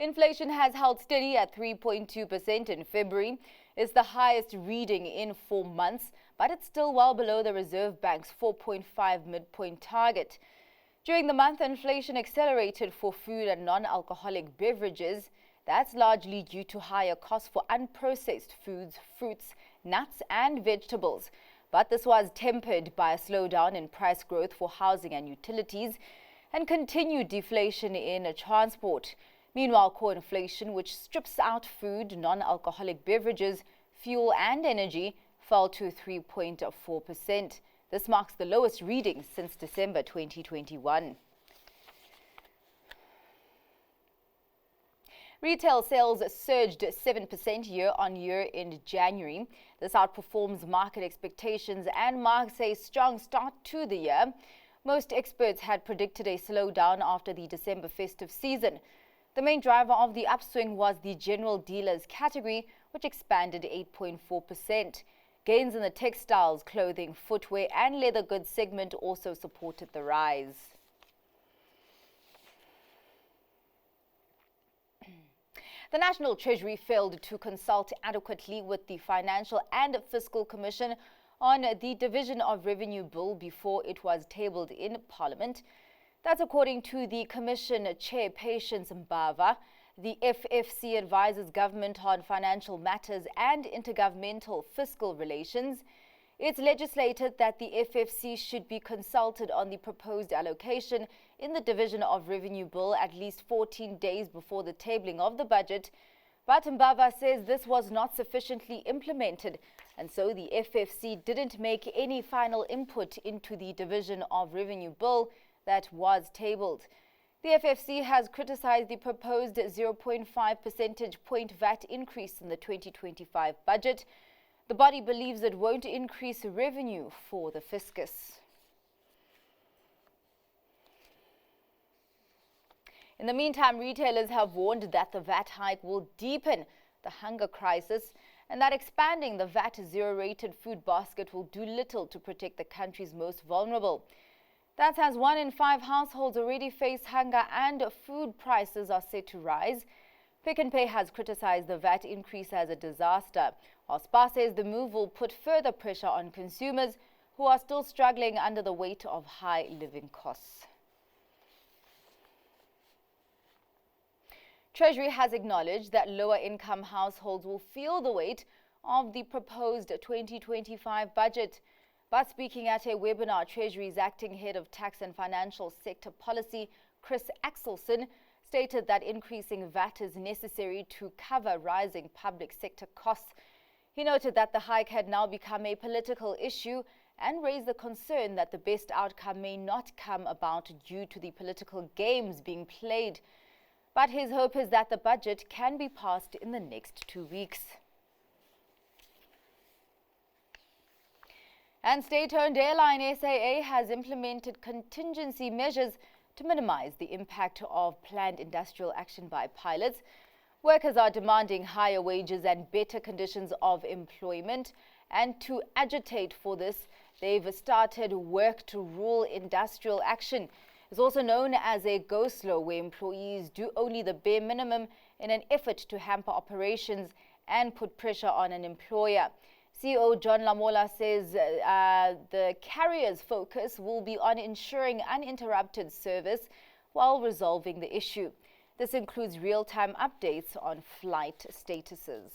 Inflation has held steady at 3.2% in February. It's the highest reading in 4 months, but it's still well below the Reserve Bank's 4.5 midpoint target. During the month, inflation accelerated for food and non-alcoholic beverages. That's largely due to higher costs for unprocessed foods, fruits, nuts and vegetables. But this was tempered by a slowdown in price growth for housing and utilities and continued deflation in transport. Meanwhile, core inflation, which strips out food, non-alcoholic beverages, fuel and energy, fell to 3.4%. This marks the lowest reading since December 2021. Retail sales surged 7% year-on-year in January. This outperforms market expectations and marks a strong start to the year. Most experts had predicted a slowdown after the December festive season. The main driver of the upswing was the general dealers category, which expanded 8.4%. Gains in the textiles, clothing, footwear and leather goods segment also supported the rise. The National Treasury failed to consult adequately with the Financial and Fiscal Commission on the Division of Revenue Bill before it was tabled in Parliament. That's according to the Commission Chair Patience Mbava. The FFC advises government on financial matters and intergovernmental fiscal relations. It's legislated that the FFC should be consulted on the proposed allocation in the Division of Revenue Bill at least 14 days before the tabling of the budget. But Mbava says this was not sufficiently implemented, and so the FFC didn't make any final input into the Division of Revenue Bill that was tabled. The FFC has criticized the proposed 0.5 percentage point VAT increase in the 2025 budget. The body believes it won't increase revenue for the fiscus. In the meantime, retailers have warned that the VAT hike will deepen the hunger crisis and that expanding the VAT zero-rated food basket will do little to protect the country's most vulnerable. That's as 1 in 5 households already face hunger and food prices are set to rise. Pick n Pay has criticized the VAT increase as a disaster, while SPA says the move will put further pressure on consumers who are still struggling under the weight of high living costs. Treasury has acknowledged that lower-income households will feel the weight of the proposed 2025 budget. But speaking at a webinar, Treasury's acting head of tax and financial sector policy, Chris Axelson, stated that increasing VAT is necessary to cover rising public sector costs. He noted that the hike had now become a political issue and raised the concern that the best outcome may not come about due to the political games being played. But his hope is that the budget can be passed in the next 2 weeks. And state-owned airline SAA has implemented contingency measures to minimize the impact of planned industrial action by pilots. Workers are demanding higher wages and better conditions of employment. And to agitate for this, they've started work to rule industrial action. It's also known as a go slow, where employees do only the bare minimum in an effort to hamper operations and put pressure on an employer. CEO John Lamola says the carrier's focus will be on ensuring uninterrupted service while resolving the issue. This includes real-time updates on flight statuses.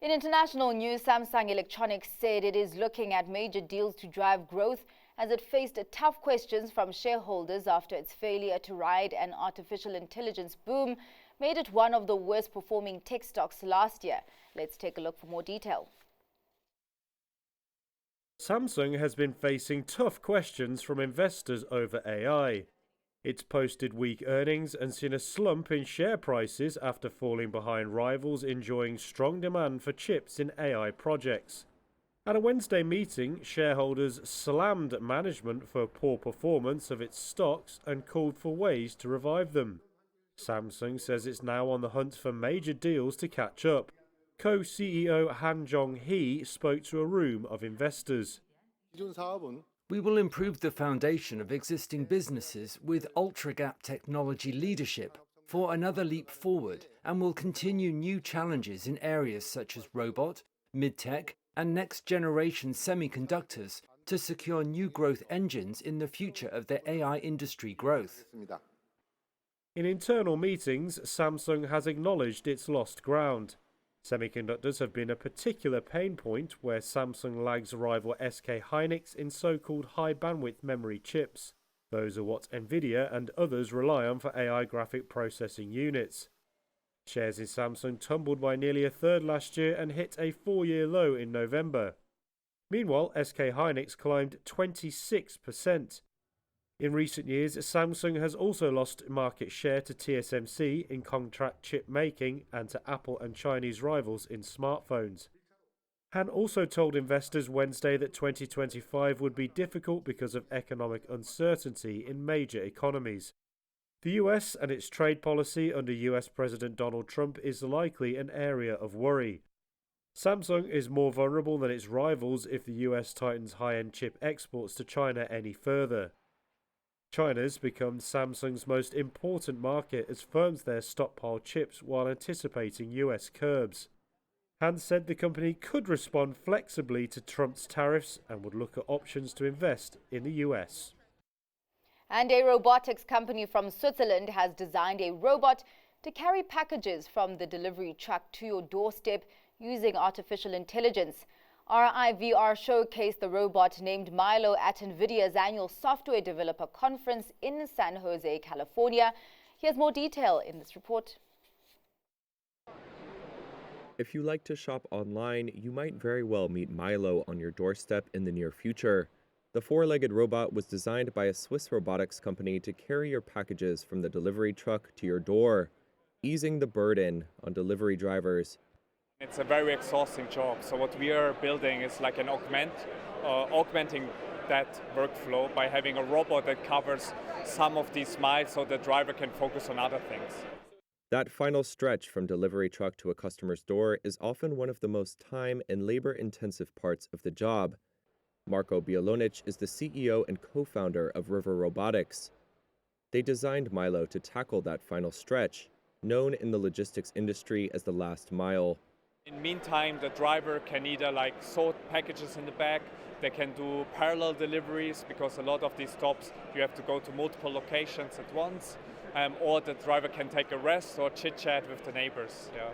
In international news, Samsung Electronics said it is looking at major deals to drive growth as it faced tough questions from shareholders after its failure to ride an artificial intelligence boom made it one of the worst performing tech stocks last year. Let's take a look for more detail. Samsung has been facing tough questions from investors over AI. It's posted weak earnings and seen a slump in share prices after falling behind rivals enjoying strong demand for chips in AI projects. At a Wednesday meeting, shareholders slammed management for poor performance of its stocks and called for ways to revive them. Samsung says it's now on the hunt for major deals to catch up. Co-CEO Han Jong-hee spoke to a room of investors. We will improve the foundation of existing businesses with ultra-gap technology leadership for another leap forward, and will continue new challenges in areas such as robot, mid-tech, and next-generation semiconductors to secure new growth engines in the future of the AI industry growth. In internal meetings, Samsung has acknowledged its lost ground. Semiconductors have been a particular pain point where Samsung lags rival SK Hynix in so-called high-bandwidth memory chips. Those are what Nvidia and others rely on for AI graphic processing units. Shares in Samsung tumbled by nearly a third last year and hit a 4-year low in November. Meanwhile, SK Hynix climbed 26%. In recent years, Samsung has also lost market share to TSMC in contract chip making and to Apple and Chinese rivals in smartphones. Han also told investors Wednesday that 2025 would be difficult because of economic uncertainty in major economies. The US and its trade policy under US President Donald Trump is likely an area of worry. Samsung is more vulnerable than its rivals if the US tightens high-end chip exports to China any further. China's become Samsung's most important market as firms there stockpile chips while anticipating US curbs. Han said the company could respond flexibly to Trump's tariffs and would look at options to invest in the US. And a robotics company from Switzerland has designed a robot to carry packages from the delivery truck to your doorstep using artificial intelligence. RIVR showcased the robot named Milo at NVIDIA's annual Software Developer Conference in San Jose, California. Here's more detail in this report. If you like to shop online, you might very well meet Milo on your doorstep in the near future. The four-legged robot was designed by a Swiss robotics company to carry your packages from the delivery truck to your door, easing the burden on delivery drivers. It's a very exhausting job, so what we are building is like an augmenting that workflow by having a robot that covers some of these miles so the driver can focus on other things. That final stretch from delivery truck to a customer's door is often one of the most time and labor-intensive parts of the job. Marko Bialonic is the CEO and co-founder of River Robotics. They designed Milo to tackle that final stretch, known in the logistics industry as the last mile. In the meantime, the driver can either sort packages in the back, they can do parallel deliveries because a lot of these stops you have to go to multiple locations at once, or the driver can take a rest or chit-chat with the neighbors. Yeah.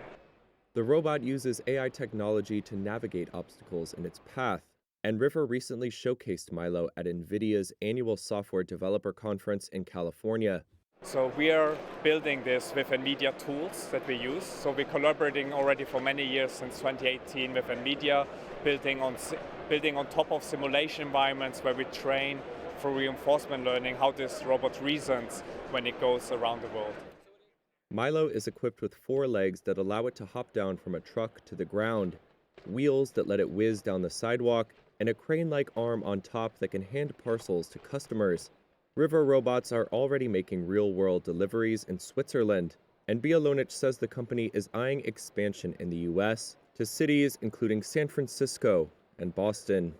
The robot uses AI technology to navigate obstacles in its path, and River recently showcased Milo at NVIDIA's annual Software Developer Conference in California. So we are building this with NVIDIA tools that we use. So we're collaborating already for many years, since 2018, with NVIDIA, building on top of simulation environments where we train for reinforcement learning how this robot reasons when it goes around the world. Milo is equipped with 4 legs that allow it to hop down from a truck to the ground, wheels that let it whiz down the sidewalk, and a crane-like arm on top that can hand parcels to customers. River robots are already making real-world deliveries in Switzerland, and Bialonic says the company is eyeing expansion in the US to cities including San Francisco and Boston.